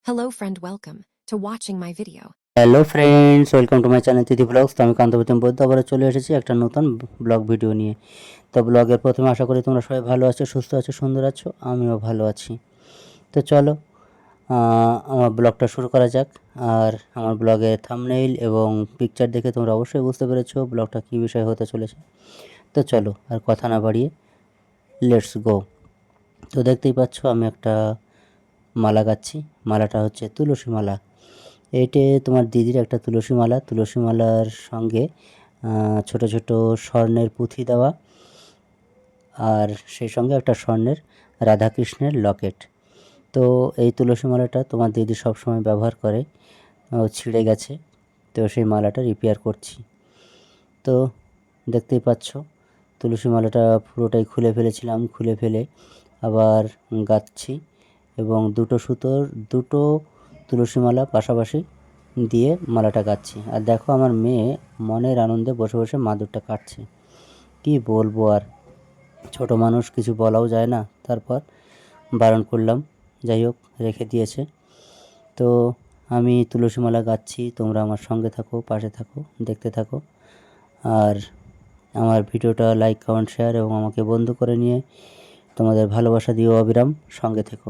Hello friend, welcome to watching my video. Hello friends, welcome to my channel Tithi blogs. তো আমি কান্তপ্রতিম বৈদ্য আবার চলে এসেছি একটা নতুন ব্লগ ভিডিও নিয়ে। তো ব্লগের প্রথমে আশা করি তোমরা সবাই ভালো আছো, সুস্থ আছো, সুন্দর আছো, আমিও ভালো আছি। তো চলো আমার ব্লগটা শুরু করা যাক। আর আমার ব্লগের থাম্বনেইল এবং পিকচার দেখে তোমরা অবশ্যই বুঝতে পেরেছো ব্লগটা কী বিষয় হতে চলেছে। তো চলো আর কথা না বাড়িয়ে লেটস গো। তো দেখতেই পাচ্ছ আমি একটা মালা গাচ্ছি। মালাটা হচ্ছে তুলসী মালা। এইটে তোমার দিদির একটা তুলসী মালা। তুলসী মালার সঙ্গে ছোট ছোট স্বর্ণের পুঁথি দেওয়া, আর সেই সঙ্গে একটা স্বর্ণের রাধাকৃষ্ণের লকেট। তো এই তুলসী মালাটা তোমার দিদি সবসময় ব্যবহার করে, ছিঁড়ে গেছে, তো সেই মালাটা রিপেয়ার করছি। তো দেখতেই পাচ্ছ তুলসী মালাটা পুরোটাই খুলে ফেলেছিলাম, খুলে ফেলে আবার গাঁথছি এবং দুটো তুলসী মালা পাশাপাশি দিয়ে মালাটা গাঁথছি। আর দেখো আমার মেয়ে মনের আনন্দে বসে বসে মাদুরটা কাটছে। কি বলবো আর, ছোট মানুষ, কিছু বলাও যায় না। তারপর বারণ করলাম, যাই হোক রেখে দিয়েছে। তো আমি তুলসী মালা গাচ্ছি, তোমরা আমার সঙ্গে থাকো, পাশে থাকো, দেখতে থাকো। আর আমার ভিডিওটা লাইক, কমেন্ট, শেয়ার এবং আমাকে বন্ধু করে নিয়ে তোমাদের ভালোবাসা দিও অবিরাম, সঙ্গে থেকো।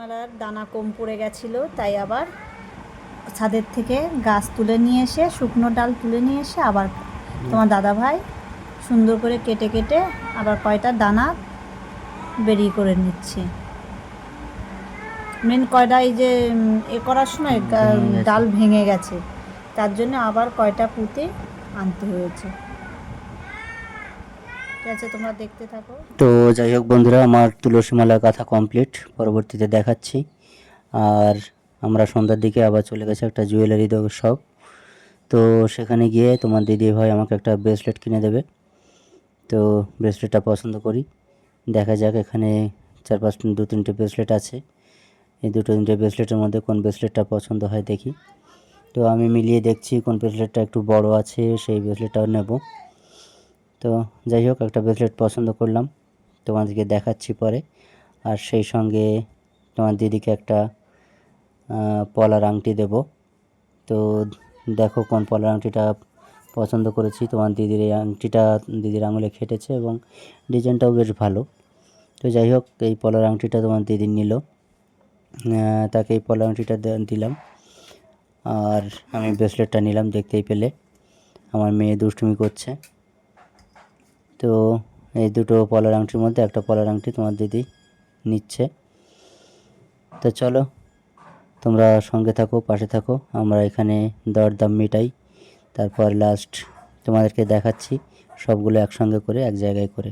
মালার দানা কম পড়ে গেছিল, তাই আবার ছাদের থেকে গাছ তুলে নিয়ে এসে, শুকনো ডাল তুলে নিয়ে এসে আবার তোমার দাদা ভাই সুন্দর করে কেটে কেটে আবার কয়টা দানা বেরিয়ে করে নিচ্ছে। মেন কয়টা এই যে করার সময় ডাল ভেঙে গেছে, তার জন্য আবার কয়টা পুঁতে আনতে হয়েছে। ঠিক আছে, তোমরা দেখতে থাকো। তো যাই হোক বন্ধুরা, আমার তুলসী মালা গাঁথা কমপ্লিট, পরবর্তীতে দেখাচ্ছি। আর আমরা সন্ধ্যার দিকে আবার চলে গেছে একটা জুয়েলারি শপ। তো সেখানে গিয়ে তোমার দিদি ভাই আমাকে একটা ব্রেসলেট কিনে দেবে। তো ব্রেসলেটটা পছন্দ করি, দেখা যাক। এখানে 2-3টে ব্রেসলেট আছে, এই 2-3টে ব্রেসলেটের মধ্যে কোন ব্রেসলেটটা পছন্দ হয় দেখি। তো আমি মিলিয়ে দেখছি কোন ব্রেসলেটটা একটু বড় আছে, সেই ব্রেসলেটটাও নেব। তো যাই হোক একটা ব্রেসলেট পছন্দ করলাম, তোমাদেরকে দেখাচ্ছি পরে। আর সেই সঙ্গে তোমার দিদিকে একটা পলার আংটি দেব। তো দেখো কোন পলার আংটিটা পছন্দ করেছি। তোমার দিদির এই আংটিটা দিদির আঙুলে খেটেছে এবং ডিজাইনটাও বেশ ভালো। তো যাই হোক এই পলার আংটিটা তোমার দিদি নিল, তাকে এই পলার আংটিটা দিলাম। আর আমি ব্রেসলেটটা নিলাম, দেখতেই পেলে আমার মেয়ে দুষ্টুমি করছে। তো এই দুটো পলার আংটির মধ্যে একটা পলার আংটি তোমার দিদি নিচ্ছে। তো চলো তোমরা সঙ্গে থাকো, পাশে থাকো, আমরা এখানে দরদাম মেটাই, তারপর লাস্ট তোমাদেরকে দেখাচ্ছি সবগুলো একসঙ্গে করে এক জায়গায় করে।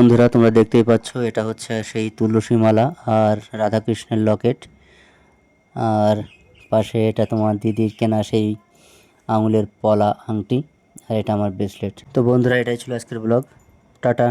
বন্ধুরা তোমরা দেখতেই পাচ্ছ এটা হচ্ছে সেই তুলসী মালা আর রাধাকৃষ্ণের লকেট, আর পাশে এটা তোমার দিদির কেনা সেই আঙুলের পলা আংটি, আর এটা আমার ব্রেসলেট। তো বন্ধুরা এটাই ছিল আজকের ব্লগ। টাটা।